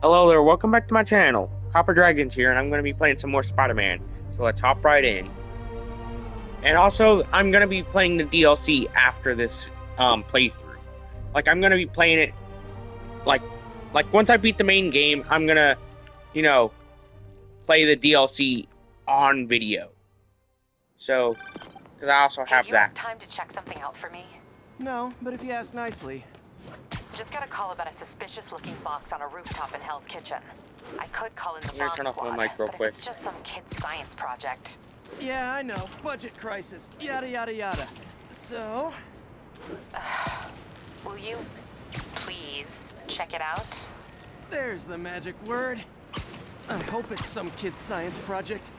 Hello there, welcome back to my channel. Copper Dragon's here, and I'm going to be playing some more Spider-Man. So let's hop right in. And also, I'm going to be playing the DLC after this playthrough. Like, I'm going to be playing it, like once I beat the main game, I'm going to, play the DLC on video. So, because I also have Hey, you that. have time to check something out for me? No, but if you ask nicely. Just got a call about a suspicious-looking box on a rooftop in Hell's Kitchen. I could call in the I'm gonna bomb turn off squad, my mic real but quick. if it's just some kid's science project. Yeah, I know. Budget crisis. Yada, yada, yada. So? Will you please check it out? There's the magic word. I hope it's some kid's science project.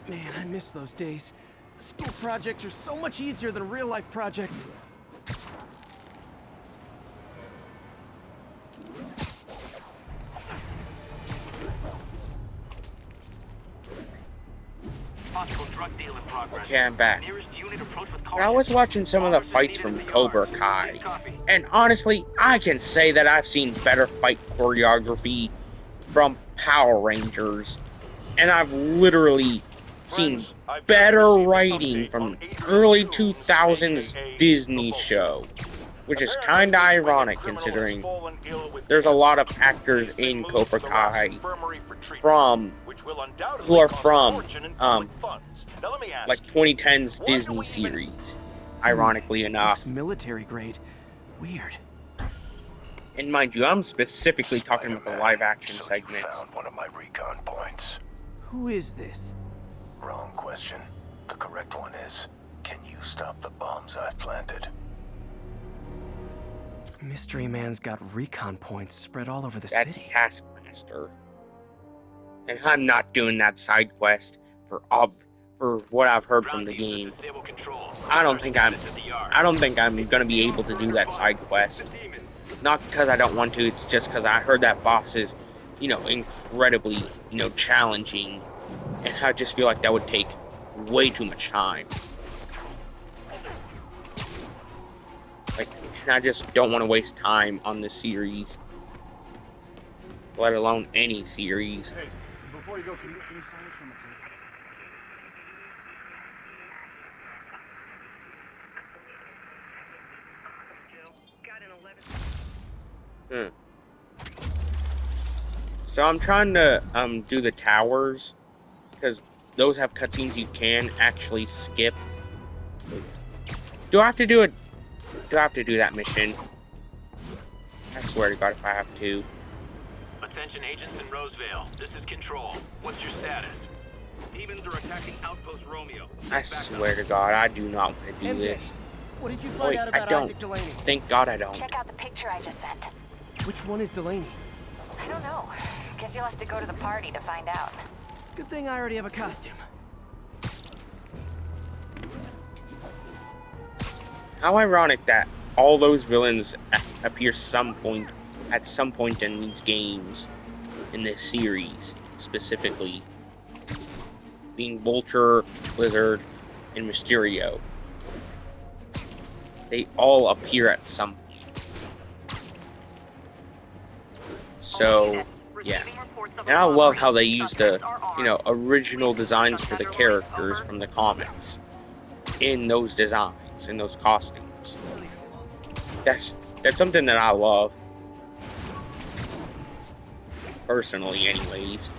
Man, I miss those days. School projects are so much easier than real-life projects. Okay, I'm back. And I was watching some of the fights from Cobra Kai, and honestly, I can say that I've seen better fight choreography from Power Rangers, and I've literally seen better writing from early 2000s Disney show, which is kinda ironic considering there's a lot of actors in Cobra Kai who are from like 2010's Disney series, ironically enough. Looks military grade. Weird. And mind you, I'm specifically talking about the live action segments. Found one of my recon points. Who is this? Wrong question. The correct one is, can you stop the bombs I've planted? Mystery Man's got recon points spread all over the That's city. Taskmaster. And I'm not doing that side quest for what I've heard from the game. I don't think I'm gonna be able to do that side quest. Not because I don't want to, it's just because I heard that boss is, incredibly, challenging. And I just feel like that would take way too much time. And I just don't want to waste time on this series. Let alone any series. Hey, before you go, can you sign this from the paper? So I'm trying to do the towers, because those have cutscenes you can actually skip. Do I have to do it? Do I have to do that mission? I swear to God if I have to. Attention agents in Roseville. This is Control. What's your status? Demons are attacking Outpost Romeo. I swear to God, I do not want to do MJ, this. what did you find out I about don't. Isaac Delaney? Thank God I don't. Check out the picture I just sent. Which one is Delaney? I don't know. Guess you'll have to go to the party to find out. Good thing I already have a costume. How ironic that all those villains appear at some point in these games, in this series, specifically. Being Vulture, Lizard, and Mysterio. They all appear at some point. So, yeah. And I love how they use the, original designs for the characters from the comics in those designs, in those costumes. That's something that I love. Personally, anyways.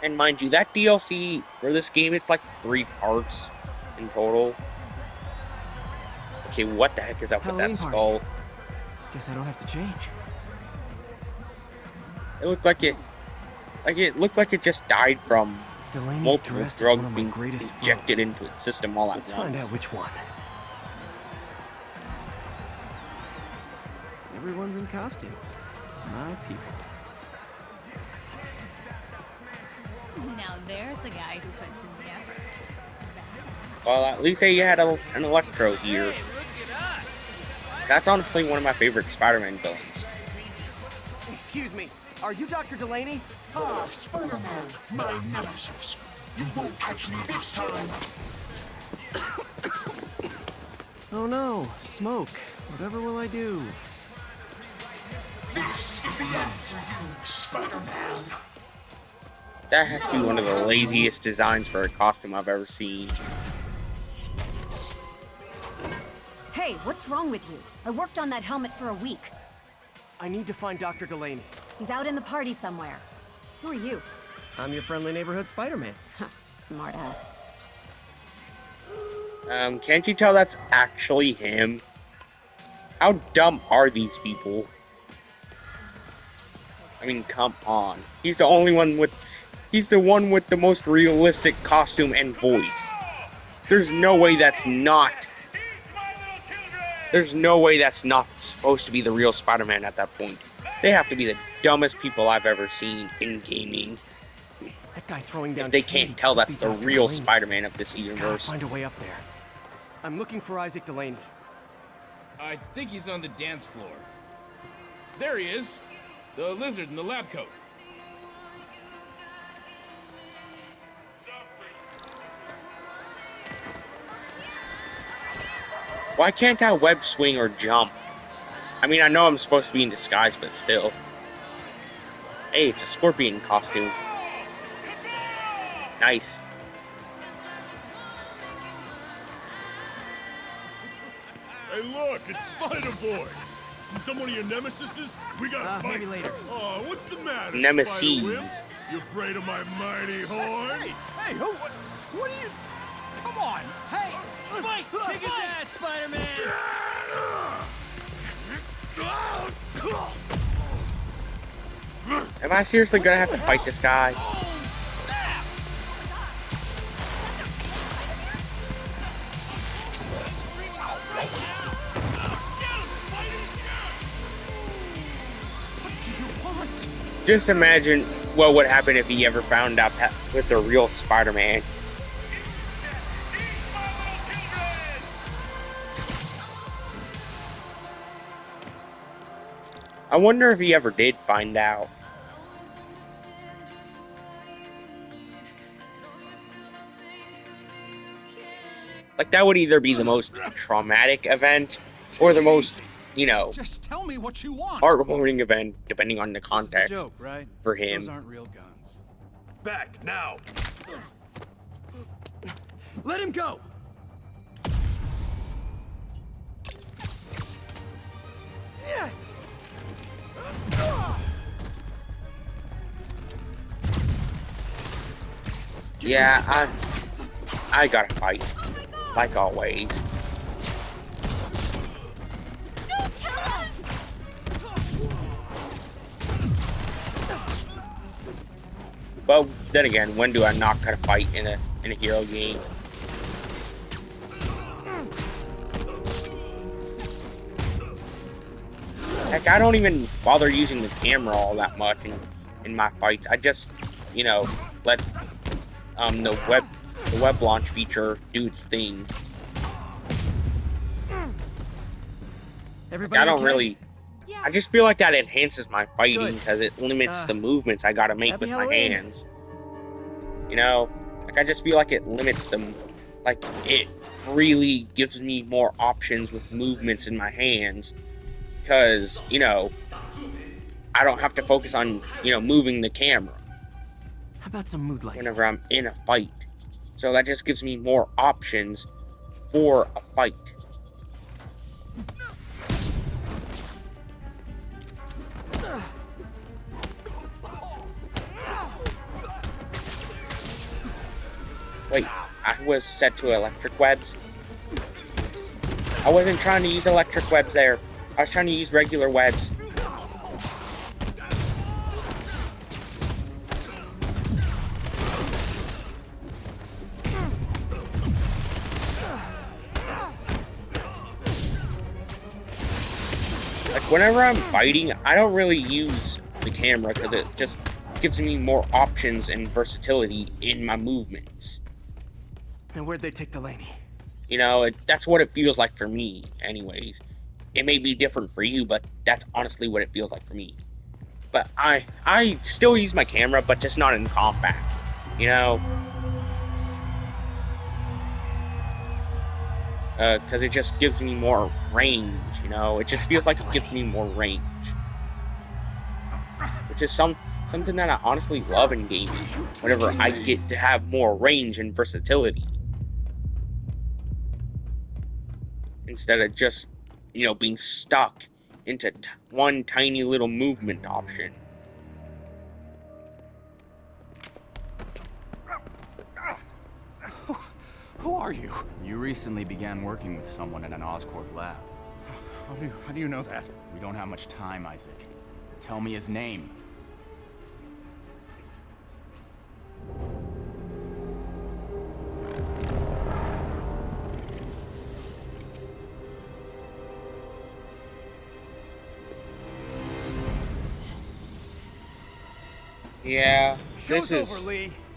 And mind you, that DLC for this game is like 3 parts in total. Okay, what the heck is up with Halloween that party. skull? Guess I don't have to change. It looked like it just died from Delaney's multiple dressed as one drugs of my being greatest injected foes. into its system all at Let's once. find out which one. Everyone's in costume. My people. Now there's a guy who puts in the effort. Well, at least they had an Electro here. That's honestly one of my favorite Spider-Man villains. Excuse me. Are you Dr. Delaney? Ah, Spider-Man, my nemesis. You won't catch me this time. Oh no, smoke. Whatever will I do? This is the end for you, Spider-Man. That has to be one of the laziest designs for a costume I've ever seen. Hey, what's wrong with you? I worked on that helmet for a week. I need to find Dr. Delaney. He's out in the party somewhere. Who are you? I'm your friendly neighborhood Spider-Man. Smart ass. Can't you tell that's actually him? How dumb are these people? I mean, come on. He's the one with the most realistic costume and voice. There's no way that's not supposed to be the real Spider-Man at that point. They have to be the dumbest people I've ever seen in gaming. That guy throwing down If they can't tell that's the real Spider-Man of this Gotta universe. find a way up there. I'm looking for Isaac Delaney. I think he's on the dance floor. There he is. The lizard in the lab coat. Why can't I web swing or jump? I mean, I know I'm supposed to be in disguise, but still. Hey, it's a scorpion costume. Nice. Hey, look, it's Spider-Boy. Since some of your nemesises, we gotta fight. Maybe later. Oh, what's the matter, Nemesis. Spider-Wimp? You afraid of my mighty horn? Hey, who? What are you? Come on! Hey! Fight! Kick his ass, Spider-Man! Am I seriously gonna have to fight this guy? Just imagine what would happen if he ever found out that was the real Spider-Man. I wonder if he ever did find out. Like, that would either be the most traumatic event or the most, you know, just tell me what you want. heartwarming event, depending on the context. This is a joke, right? For him. Those aren't real guns. Back, now! Let him go! Yeah, I gotta fight. Like always. But then again, when do I not gotta fight in a hero game? Heck, I don't even bother using the camera all that much in my fights. I just, you know, let the web launch feature do its thing. Everybody I don't okay? really. I just feel like that enhances my fighting because it limits the movements I gotta make Happy with Halloween. my hands. You know, like, I just feel like it limits them. Like, it freely gives me more options with movements in my hands because, you know, I don't have to focus on, you know, moving the camera How about some mood lighting? whenever I'm in a fight. So that just gives me more options for a fight. Wait, I was set to electric webs? I wasn't trying to use electric webs there. I was trying to use regular webs. Like, whenever I'm fighting, I don't really use the camera because it just gives me more options and versatility in my movements. And where'd they take Delaney? You know, that's what it feels like for me, anyways. It may be different for you, but that's honestly what it feels like for me. but I still use my camera, but just not in combat, you know? Because it just gives me more range, you know? It just feels like it gives me more range. Which is something that I honestly love in gaming, whenever I get to have more range and versatility. Instead of just, you know, being stuck into one tiny little movement option. Who are you? You recently began working with someone in an Oscorp lab. How do you know that? We don't have much time, Isaac. Tell me his name. Yeah, this is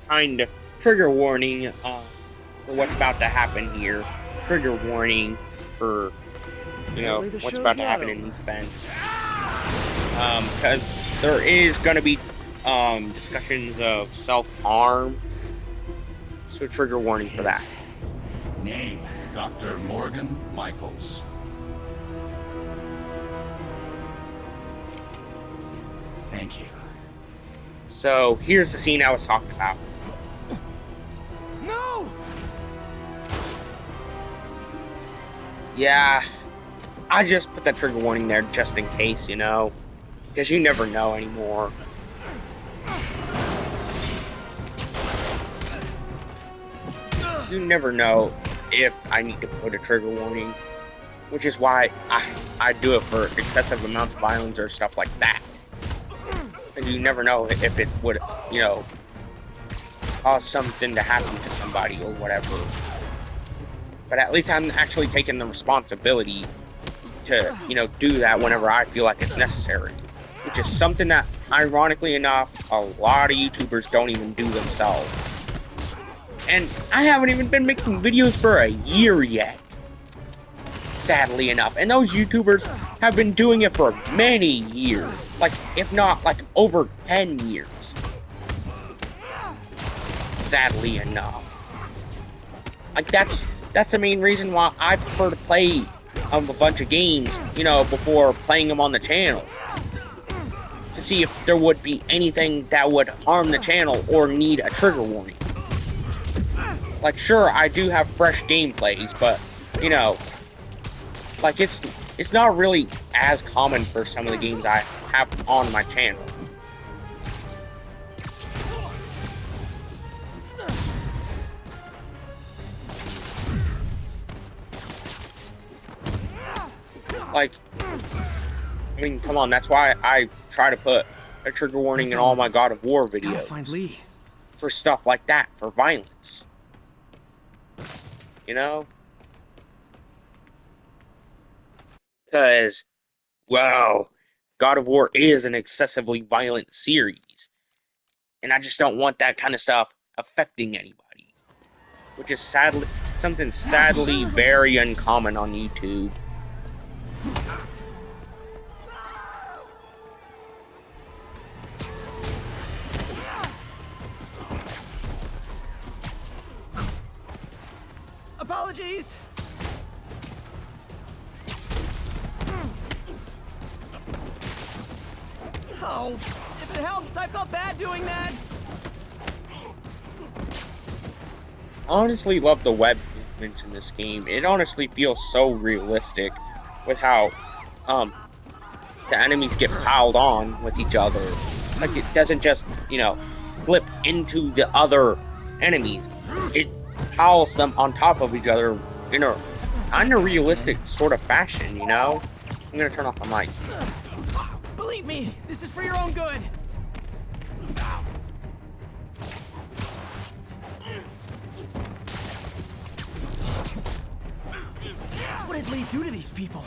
kind of trigger warning for what's about to happen here. Trigger warning for, you know, what's about to happen in these events. Because there is going to be discussions of self-harm. So trigger warning for that. Name, Dr. Morgan Michaels. Thank you. So here's the scene I was talking about. No! Yeah, I just put that trigger warning there just in case, you know, because you never know anymore. You never know if I need to put a trigger warning, which is why I do it for excessive amounts of violence or stuff like that. And you never know if it would, you know, cause something to happen to somebody or whatever. But at least I'm actually taking the responsibility to, you know, do that whenever I feel like it's necessary. Which is something that, ironically enough, a lot of YouTubers don't even do themselves. And I haven't even been making videos for a year yet. Sadly enough. And those YouTubers have been doing it for many years. Like, if not, like, over 10 years. Sadly enough. Like, that's the main reason why I prefer to play a bunch of games, you know, before playing them on the channel. To see if there would be anything that would harm the channel or need a trigger warning. Like, sure, I do have fresh gameplays, but, you know, like, it's not really as common for some of the games I have on my channel. Like, I mean, come on, that's why I try to put a trigger warning in all my God of War videos. Gotta find Lee. For stuff like that, for violence. You know? Because, well, God of War is an excessively violent series. And I just don't want that kind of stuff affecting anybody. Which is something sadly very uncommon on YouTube. Apologies! Oh, if it helps, I felt bad doing that! Honestly love the web movements in this game. It honestly feels so realistic with how the enemies get piled on with each other. Like, it doesn't just, you know, clip into the other enemies. It piles them on top of each other in a kind of realistic sort of fashion, you know? I'm gonna turn off the mic. Believe me, this is for your own good. What did Lee do to these people?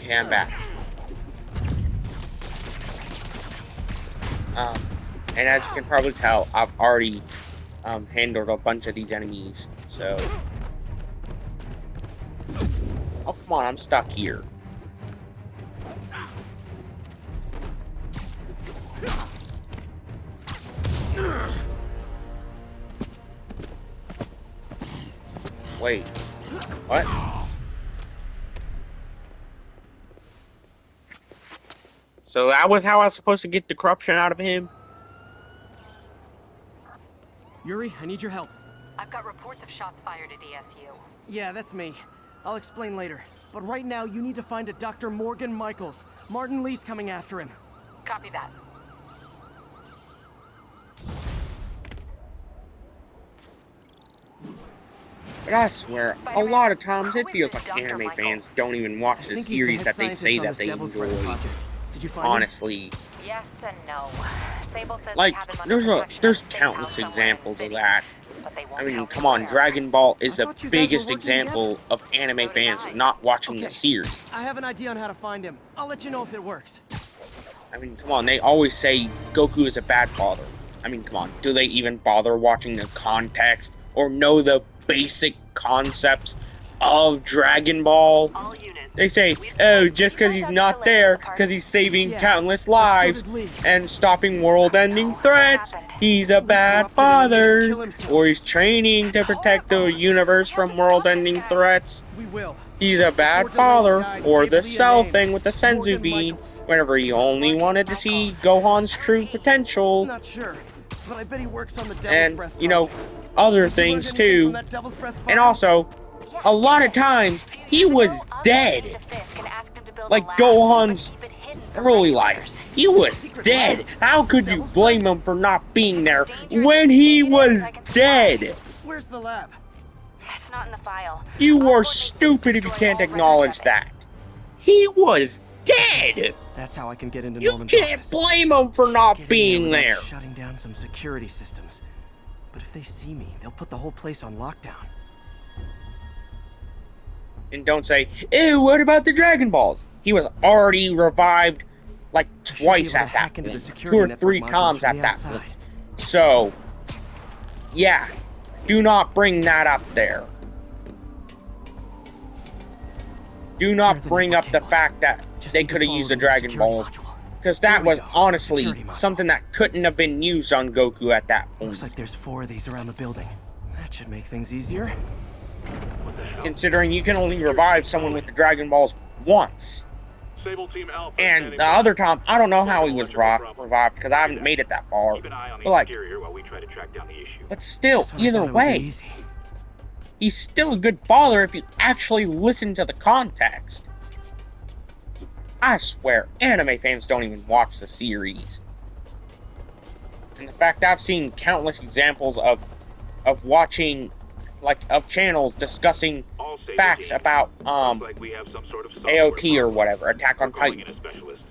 Okay, I'm back. And as you can probably tell, I've already handled a bunch of these enemies, so... Oh, come on, I'm stuck here. Wait. What? So that was how I was supposed to get the corruption out of him? Yuri, I need your help. I've got reports of shots fired at ESU. Yeah, that's me. I'll explain later. But right now, you need to find a Dr. Morgan Michaels. Martin Lee's coming after him. Copy that. But I swear, a lot of times it feels like anime fans don't even watch the series that they say that they enjoy. Did you find Honestly. Yes and no. Sable says Like, they have him under protection there's at a safe countless house somewhere in the examples of city, that. but they won't I mean, tell come me on, where. Dragon Ball is I the thought you guys were biggest working example of anime So did fans I. not watching the Okay. series. I have an idea on how to find him. I'll let you know if it works. I mean, come on, they always say Goku is a bad father. I mean, come on, do they even bother watching the context or know the basic concepts of Dragon Ball? All units. They say, oh, just because he's not there, because he's saving countless lives and stopping world-ending threats, he's a bad father. Or he's training to protect the universe from world-ending threats. We will. He's a bad father. Or the Cell thing with the Senzu bean, whenever he only wanted to see Gohan's true potential. Not sure, but I bet he works on the Devil's And, Breath you know, project. other Did you learn things anything from too. that Devil's Breath And file? also, a lot of times, he was dead. Like Gohan's early life. He was dead. How could you blame him for not being there when he was dead? Where's the lab? It's not in the file. You are stupid if you can't acknowledge that. He was dead. That's how I can get into You Norman's can't office. blame him for not Get in being without there. Shutting down some security systems. But if they see me, they'll put the whole place on lockdown. And don't say, ew, what about the Dragon Balls? He was already revived like twice at that point. 2 or 3 times at that point. So, yeah. Do not bring that up there. Do not bring up the fact that they could have used the Dragon Balls. Because that was honestly something that couldn't have been used on Goku at that point. Looks like there's 4 of these around the building. That should make things easier. Considering you can only revive someone with the Dragon Balls once. Sable Team Alpha And the other time, I don't know how he was revived because I haven't made it that far. Keep an eye on the But like, exterior while we try to track down the issue. but still, Guess what, I either thought it would be way, easy. he's still a good father if you actually listen to the context. I swear, anime fans don't even watch the series. And the fact I've seen countless examples of watching, like, of channels discussing facts about, Like we have some sort of AOT or whatever, Attack on calling Titan. in a specialist.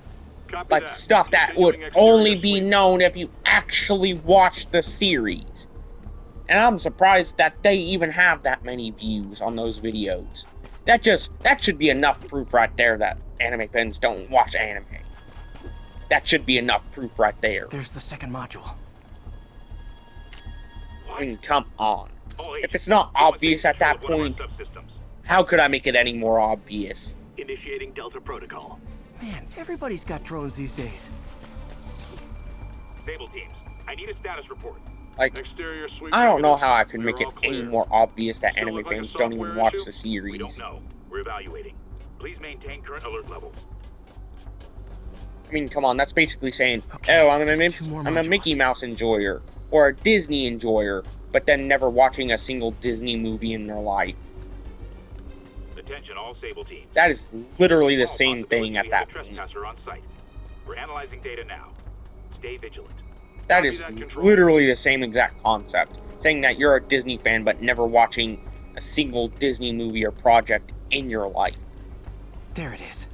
Copy Like, that. stuff that would only be known if you actually watched the series. And I'm surprised that they even have that many views on those videos. That should be enough proof right there that anime fans don't watch anime. That should be enough proof right there. There's the second module. I mean, come on. If it's not obvious at that point, how could I make it any more obvious? Initiating Delta Protocol. Man, everybody's got drones these days. Sable teams, I need a status report. Like, Exterior suite I don't know negative. how I can We're make it all any clear. more obvious that Still anime look like a fans don't even software watch issue? the series. We don't know. We're evaluating. Please maintain current alert level. I mean, come on, that's basically saying, Okay, oh, I'm a just 2 more Mickey modules. Mouse enjoyer, or a Disney enjoyer, but then never watching a single Disney movie in their life. Attention all Sable teams. That is literally the All same possibility thing at we that have a point. trespasser on site. We're analyzing data now. Stay vigilant. That Copy is that, Control. literally the same exact concept. Saying that you're a Disney fan, but never watching a single Disney movie or project in your life. There it is.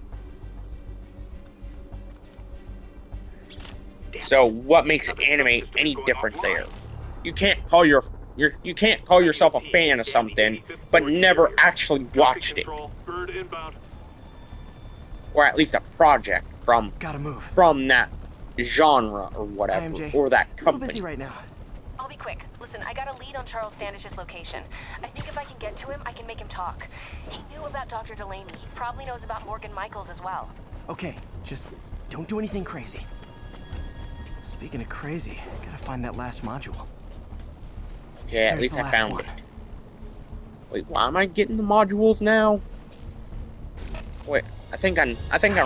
So what makes anime any different there? You can't call you can't call yourself a fan of something, but never actually watched it. Bird inbound. or at least a project from Gotta move. that genre or whatever, MJ. or that A little company. busy right now. I'll be quick. Listen, I got a lead on Charles Standish's location. I think if I can get to him, I can make him talk. He knew about Dr. Delaney. He probably knows about Morgan Michaels as well. Okay, just don't do anything crazy. Speaking of crazy, gotta find that last module. Yeah, at There's least the I last found one. it. Wait, why am I getting the modules now? Wait, I think I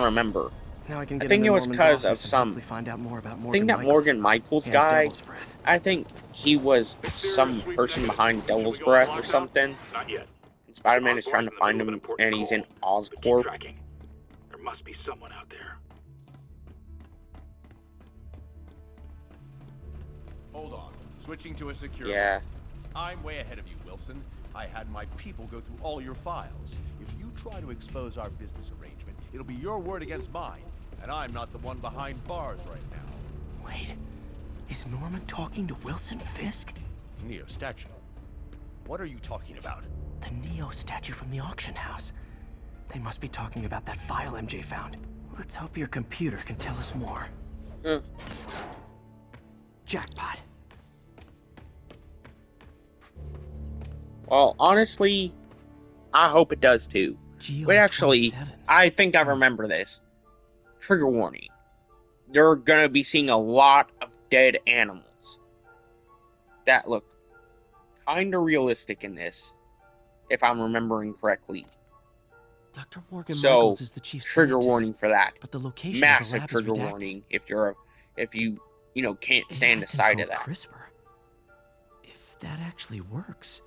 remember. Now I can get I think into it was Norman's because of office and some. hopefully find out more about I Morgan think that Michaels Morgan Michaels and guy. Devil's Breath. I think he was some person behind Devil's Breath or something. Not yet. And Spider-Man is Osborn's trying to in the find middle of him, an important and he's in call, so keep Oscorp. tracking. There must be someone out there. Hold on. Switching to a secure. Yeah. I'm way ahead of you, Wilson. I had my people go through all your files. If you try to expose our business arrangement, it'll be your word against mine. And I'm not the one behind bars right now. Wait, is Norman talking to Wilson Fisk? Neo statue. What are you talking about? The Neo statue from the auction house. They must be talking about that file MJ found. Let's hope your computer can tell us more. Jackpot. Well, honestly, I hope it does too. Wait, actually, I think I remember this. Trigger warning. You're gonna be seeing a lot of dead animals that look kinda realistic in this, if I'm remembering correctly. Dr. Morgan So, Michaels is the chief trigger scientist, warning for that. but the location Massive of the lab trigger is redacted. warning if you can't stand AI the sight of controlled that. CRISPR. If that actually works,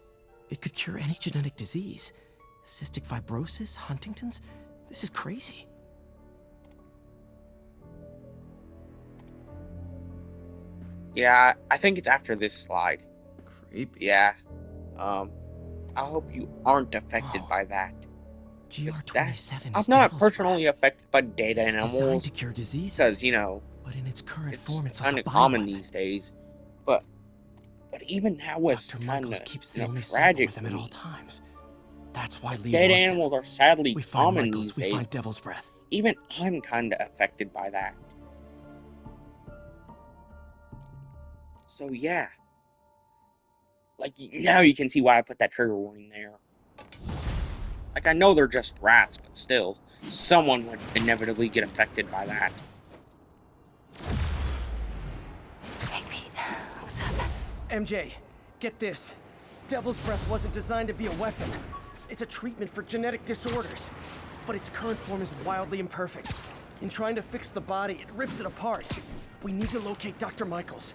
it could cure any genetic disease. Cystic fibrosis, Huntington's. This is crazy. Yeah, I think it's after this slide. Creepy. Yeah. I hope you aren't affected by that. GR27 I'm is not Devil's personally affected by dead It's designed animals to cure diseases, because but in its current it's form, it's kind like of a common bioweapon. these days. But even that was Dr. kind Michaels of keeps the only sample tragic with for him at all me. times. That's why Lee Dead wants him. animals are sadly We find common Michaels, these we days. find Devil's Breath. Even I'm kind of affected by that. So yeah. Like, now you can see why I put that trigger warning there. Like, I know they're just rats, but still, someone would inevitably get affected by that. Hey, Pete. What's up? MJ, get this. Devil's Breath wasn't designed to be a weapon. It's a treatment for genetic disorders. But its current form is wildly imperfect. In trying to fix the body, it rips it apart. We need to locate Dr. Michaels.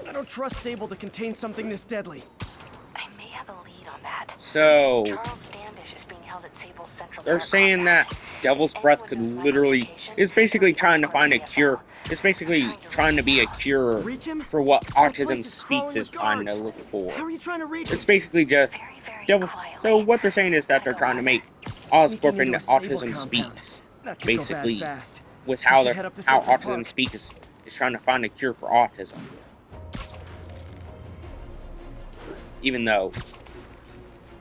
I don't trust Sable to contain something this deadly. I may have a lead on that. So, Charles Standish is being held at Sable's Central they're Park saying that compound. Devil's If Breath anyone could knows Michael's literally, location, is basically it'll be trying to Oscorp find a CFO. cure. It's basically trying to be a cure Reach him? for what The autism place is crawling speaks is with trying to guards. look for. How are you trying to reach It's him? basically just Very Devil. quietly. So what they're saying is that they're trying to make Sneaking Oscorp into into a Sable Autism compound. Speaks. That could go bad Basically, fast. with We how should head up to how Central Autism Park. Speaks is trying to find a cure for autism. Even though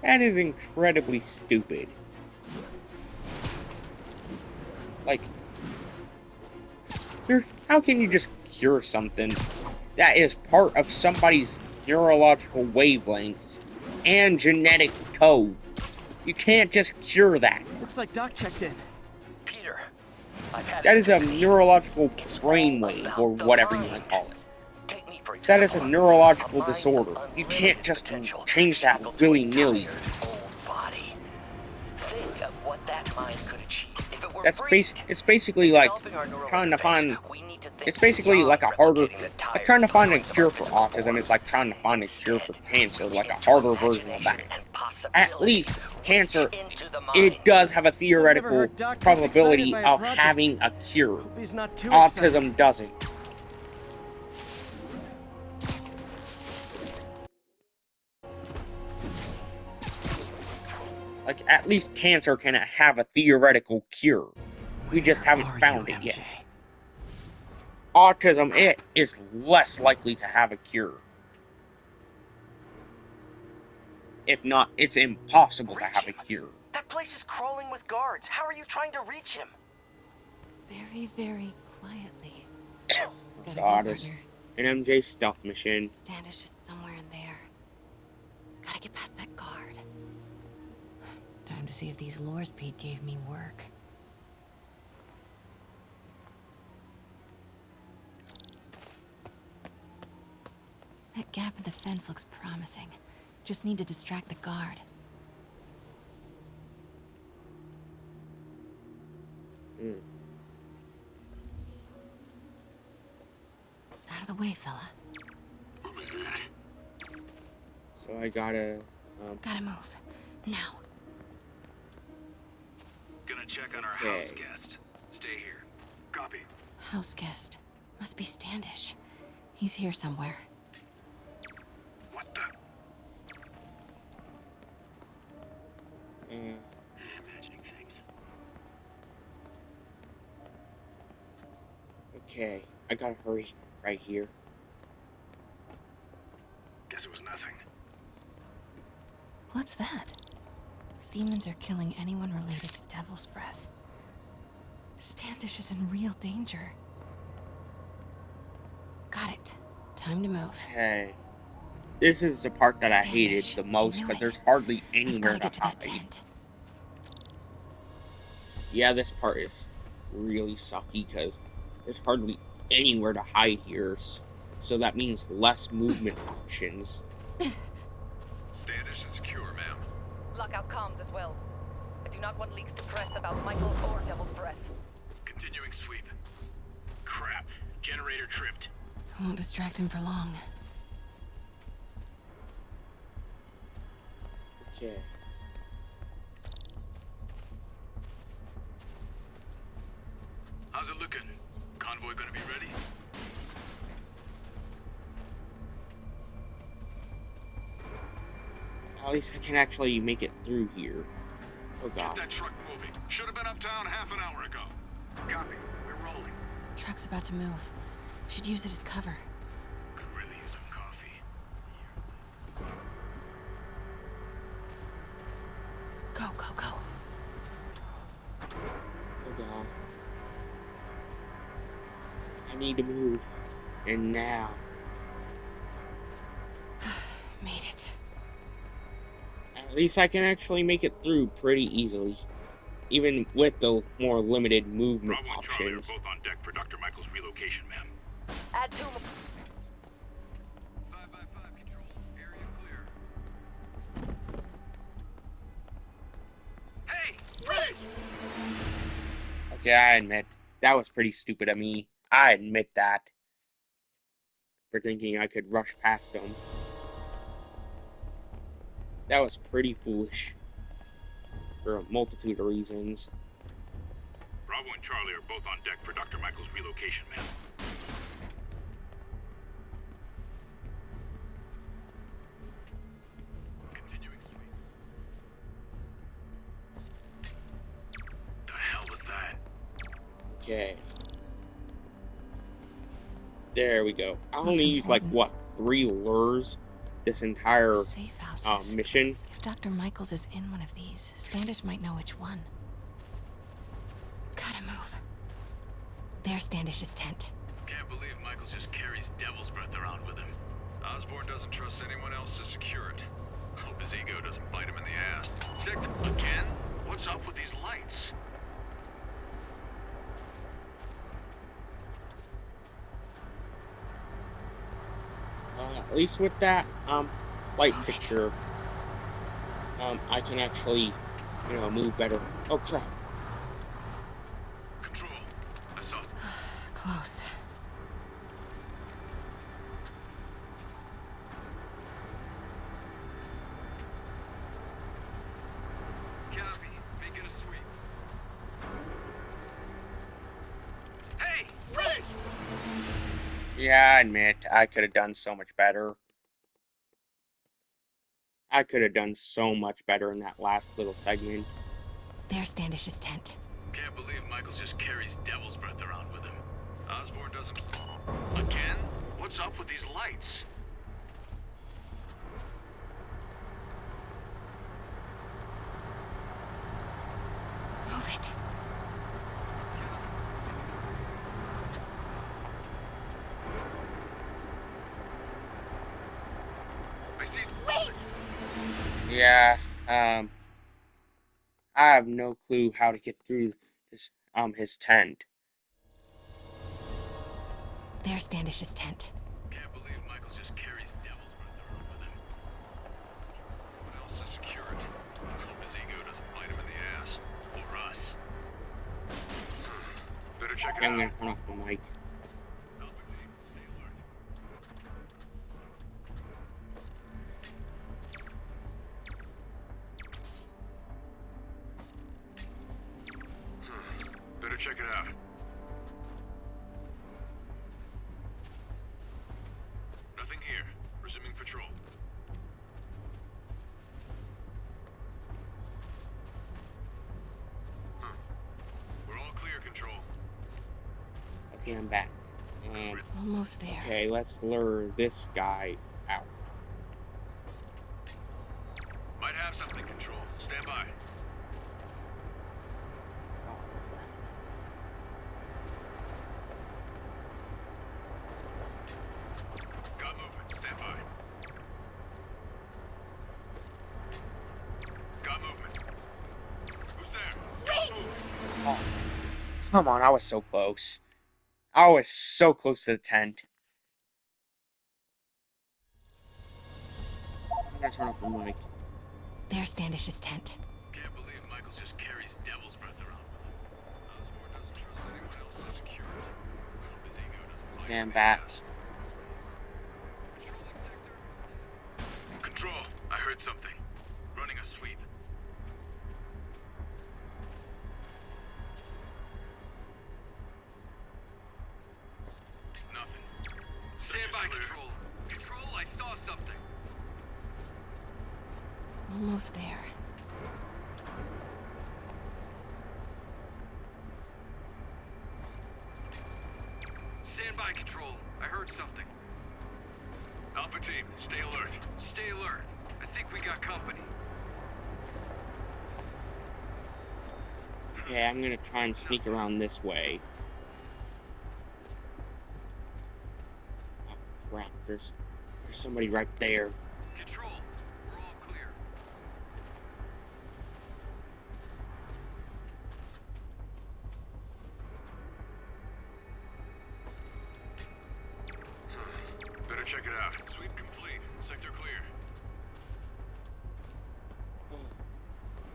that is incredibly stupid. Like, how can you just cure something that is part of somebody's neurological wavelengths and genetic code? You can't just cure that. Looks like Doc checked in. Peter, I've had That is a neurological brainwave, or whatever you want to call it. Take me, for example. That is a neurological A mind disorder. of You can't just potential, change that shackled to a willy-nilly. tired, old body. Think of what that mind could achieve if it were That's freed. it's basically like Developing our neural trying to interface, find. we need to think It's basically like a beyond harder. replicating the Like tired trying to find a blueprints of cure our for physical autism is forms. like trying to find a cure for Instead, cancer, we like a enter harder version of that. imagination and At possibility. least cancer, Into the mind. it does have a I've never theoretical heard Doc this probability excited by a of project. having a cure. Hope he's not too Autism excited. doesn't. Like, at least cancer can have a theoretical cure. We just haven't found it yet. Autism, it is less likely to have a cure. If not, it's impossible to have a cure. That place is crawling with guards. How are you trying to reach him? Very, very quietly. Gotta God, go, it's partner. an MJ stealth mission. Standish is somewhere in there. Gotta get past that guard. Time to see if these lures Pete gave me work. That gap in the fence looks promising. Just need to distract the guard. Out of the way, fella. What was that? So I gotta, Gotta move. Now. Gonna check on our Okay. house guest. Stay here. Copy. House guest. Must be Standish. He's here somewhere. What the? Imagining things. Okay, I gotta hurry right here. Guess it was nothing. What's that? Demons are killing anyone related to Devil's Breath. Standish is in real danger. Got it. Time to move. Okay. This is the part that I hated Standish. the most I knew because it. there's hardly I've anywhere gotta get to to that hide. tent. Yeah, this part is really sucky because there's hardly anywhere to hide here. So that means less movement options. Standish is secure, ma'am. Lockout comms as well. I do not want leaks to press about Michael or Devil's Breath. Continuing sweep. Crap. Generator tripped. Won't distract him for long. Okay. How's it looking? Convoy gonna be ready? At least I can actually make it through here. Oh Get god. that truck moving. Should have been uptown half an hour ago. Copy. We're rolling. Truck's about to move. Should use it as cover. Could really use some coffee. Go, go, go. Oh god. I need to move. And now. Made it. At least I can actually make it through pretty easily. Even with the more limited movement Bravo and Charlie are options. both on deck for Dr. Michael's relocation, ma'am. Add 2 more. 555 control. Area clear. Hey! Wait! Okay, I admit, that was pretty stupid of me. I admit that. For thinking I could rush past them. That was pretty foolish. For a multitude of reasons. Bravo and Charlie are both on deck for Dr. Michael's relocation, ma'am. Continuing sweep. The hell was that? Okay. There we go. I only Looks used like, important. what, 3 lures this entire Safe houses. mission? If Dr. Michaels is in one of these, Standish might know which one. Gotta move. There's Standish's tent. Can't believe Michaels just carries Devil's Breath around with him. Osborn doesn't trust anyone else to secure it. Hope his ego doesn't bite him in the ass. Checked again? What's up with these lights? At least with that, light fixture, I can actually, move better. Oh, crap. Control. I saw. Close. Copy. Making a sweep. Hey! Wait! Yeah, I admit, I could have done so much better. I could have done so much better in that last little segment. There's Standish's tent. Can't believe Michaels just carries Devil's Breath around with him. Osborn doesn't. Again? What's up with these lights? Move it. Yeah, I have no clue how to get through this, his tent. There's Standish's tent. Can't believe Michaels just carries devil's breath around with him. No one else to secure it. Hope his ego doesn't bite him in the ass. Or us. Better check it I'm out. gonna turn off the mic. Stay alert. Better check it out. Nothing here. Resuming patrol. We're all clear, Control. Okay, I'm back. Almost there. Okay, let's lure this guy out. Might have something, Control. Stand by. Oh, what's that? Got movement. Stand by. Got movement. Who's there? Wait! Oh, come on, I was so close. I was so close to the tent. I'm gonna turn off the mic. There's Standish's tent. Can't believe Michaels just carries devil's breath around with him. Osborn doesn't trust anyone else to secure it. Hope his ego doesn't bite Okay, him I'm in the back. ass. Patrolling sector? Control, I heard something. Running a sweep. Nothing. Stand by, Control. Control, I saw something. Almost there. Stand by, Control. I heard something. Alpha team, stay alert. Stay alert. I think we got company. Okay, I'm gonna try and sneak around this way. Oh crap, there's somebody right there. Control, we're all clear. Better check it out. Sweep complete. Sector clear.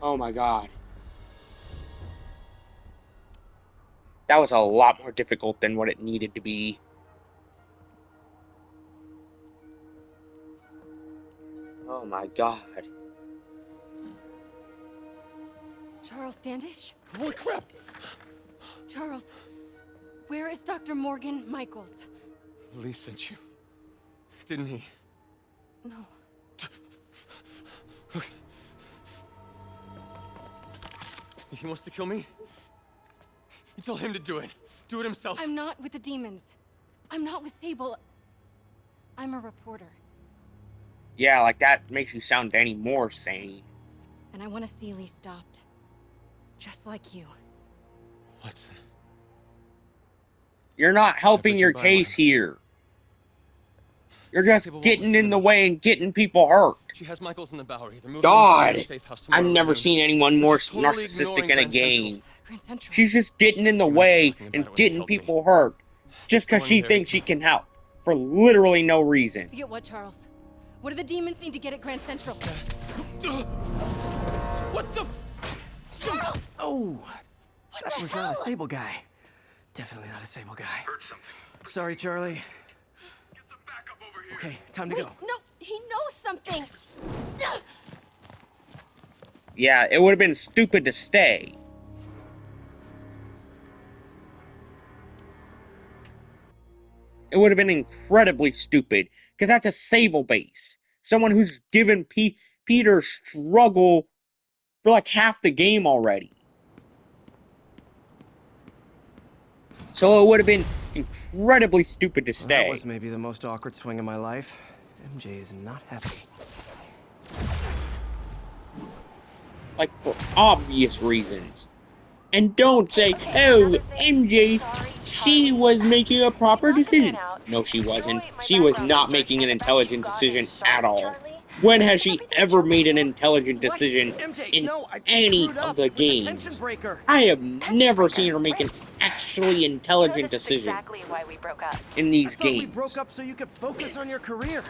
Oh my god. That was a lot more difficult than what it needed to be. Oh my god. Charles Standish? Holy crap! Charles, where is Dr. Morgan Michaels? Lee sent you. Didn't he? No. He wants to kill me? You tell him to do it. Do it himself. I'm not with the demons. I'm not with Sable. I'm a reporter. Yeah, like that makes you sound any more sane. And I want to see Lee stopped. Just like you. Watson. You're not helping your by case one. here. You're just Sable won't getting listen in to the me. way and getting people hurt. She has Michaels in the Bowery. They're moving God, him to a safe house tomorrow I've never noon. seen anyone more She's totally narcissistic ignoring in a Grand Central. game. Grand Central. She's just getting in the You were way talking about and it when they getting held me. people hurt. Just because Going she there. thinks she can help. For literally no reason. To get what, Charles? What do the demons need to get at Grand Central? What the? Charles! Oh, What that the was hell? not a Sable guy. Definitely not a Sable guy. Heard something. Sorry, Charlie. Get the backup over here. Okay, time to Wait, go. no, he knows something. Yeah, it would have been stupid to stay. It would have been incredibly stupid, because that's a Sable base. Someone who's given Peter struggle for like half the game already. So it would have been incredibly stupid to Well, stay. that was maybe the most awkward swing of my life. MJ is not happy. Like, for obvious reasons. And don't say, oh, MJ, she was making a proper decision. No, she wasn't. She was not making an intelligent decision at all. When has she ever made an intelligent decision MJ, in no, I any screwed up. of the It was a tension games? breaker. I have never seen her make an actually intelligent This is decision exactly why we broke up. in these I thought we games. broke up so you could focus on your career.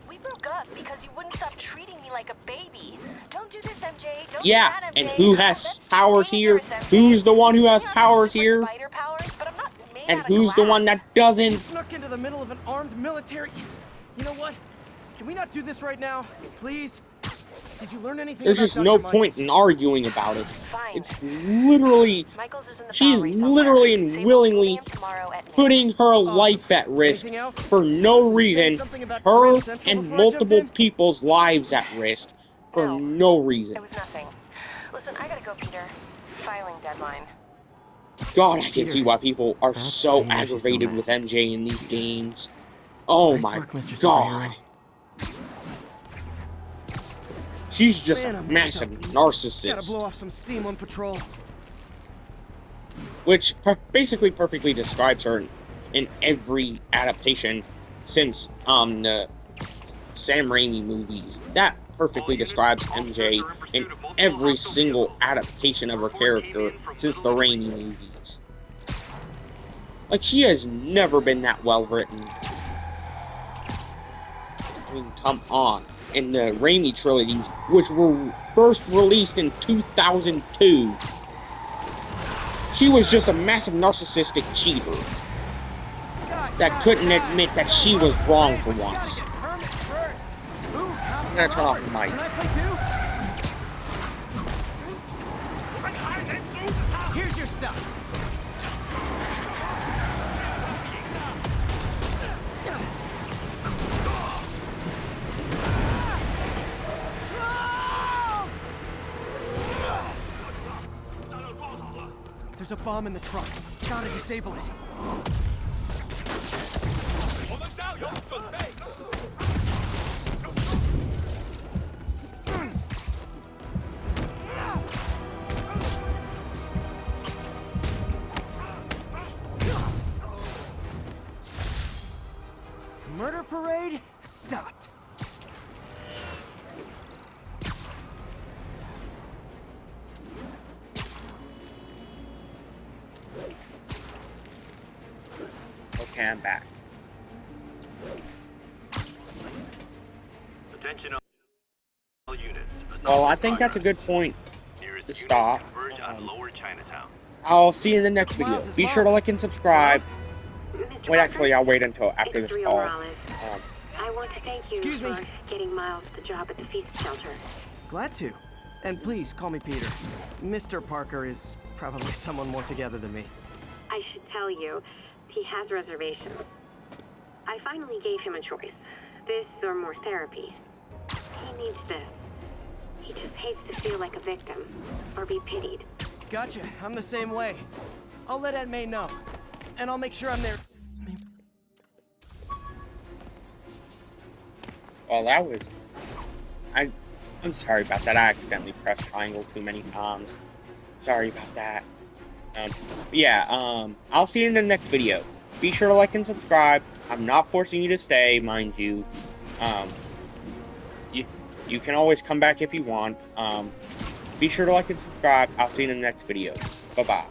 We broke up because you wouldn't stop treating me like a baby. Don't do this, MJ. Don't Yeah, do that, and MJ. who has That's too powers here? dangerous, MJ. Who's the one who has Maybe I have powers super here? spider powers, but I'm not made And out of who's the one glass. that doesn't? Snuck into the middle of an armed military. You know what? Can we not do this right now, please? Did you learn anything There's about just Dr. no Michaels? point in arguing about it. Fine. It's literally, Michaels is in the she's Bowery somewhere. literally Say and we'll meet willingly him tomorrow at noon. putting her life at risk Anything else? for no Was he saying reason. something about Her Grand Central and before I jumped multiple in? people's lives at risk for no reason. It was nothing. Listen, I gotta go, Peter. Filing deadline. God, I can Peter, see why people are that's so saying she's aggravated still with MJ in these games. Oh Nice my work, Mr. God. She's just Man, a I'm massive worked up. narcissist. Gotta blow off some steam on patrol. Which basically perfectly describes her in every adaptation since the Sam Raimi movies. That perfectly describes MJ in every single adaptation of her character since the Raimi movies. Like, she has never been that well written. I mean, come on. In the Raimi trilogies, which were first released in 2002, she was just a massive narcissistic cheater that couldn't admit that she was wrong for once. I'm gonna turn off the mic. Here's your stuff. There's a bomb in the truck. Gotta disable it. Murder parade stopped. Okay, I'm back. Attention all units. Well, I think that's a good point to stop. Lower Chinatown. I'll see you in the next video. Be sure to like and subscribe. Wait, actually, I'll wait until after this call. I want to thank you for getting Miles the job at the feast shelter. Glad to. And please, call me Peter. Mr. Parker is probably someone more together than me. I should tell you, he has reservations. I finally gave him a choice. This or more therapy. He needs this. He just hates to feel like a victim or be pitied. Gotcha. I'm the same way. I'll let Aunt May know. And I'll make sure I'm there. Well, that was... I'm sorry about that. I accidentally pressed triangle too many times. Sorry about that. I'll see you in the next video. Be sure to like and subscribe. I'm not forcing you to stay, mind you. You can always come back if you want. Be sure to like and subscribe. I'll see you in the next video. Bye-bye.